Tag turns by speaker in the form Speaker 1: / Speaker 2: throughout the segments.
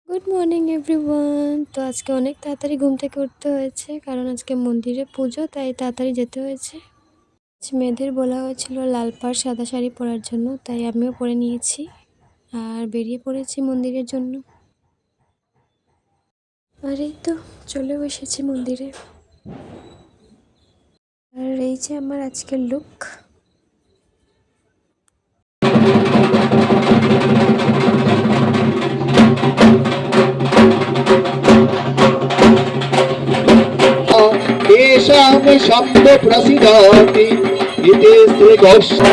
Speaker 1: Good morning everyone. তো আজকে অনেক তাড়াতাড়ি ঘুম থেকে উঠতে হয়েছে, কারণ আজকে মন্দিরে পুজো, তাই তাড়াতাড়ি যেতে হয়েছে। আজ মেয়েদের বলা হয়েছিল লাল পাড় সাদা শাড়ি পরার জন্য, তাই আমিও পরে নিয়েছি আর বেরিয়ে পড়েছি মন্দিরের জন্য। আর এই তো চলেও এসেছি মন্দিরে। আর এই যে আমার আজকের লুক।
Speaker 2: तेषां शब्द प्रसिद्धाति इति श्री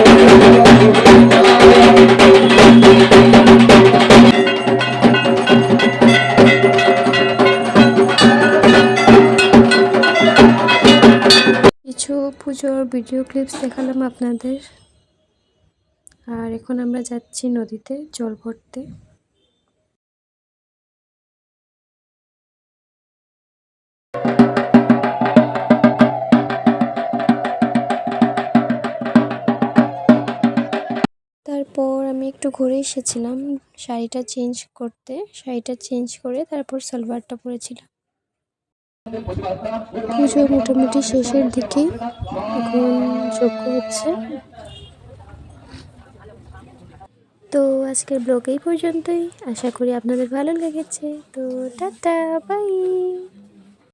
Speaker 1: কিছু পুজোর ভিডিও ক্লিপস দেখালাম আপনাদের। আর এখন আমরা যাচ্ছি নদীতে জল ভরতে। তারপর আমি একটু ঘুরে এসেছিলাম শাড়িটা চেঞ্জ করতে। শাড়িটা চেঞ্জ করে তারপর সালোয়ারটা পরেছিলাম। পুজো মোটামুটি শেষের দিকেই, এখন যজ্ঞ হচ্ছে। তো আজকের ব্লগ এই পর্যন্তই, আশা করি আপনাদের ভালো লেগেছে। তো টাটা, বাই।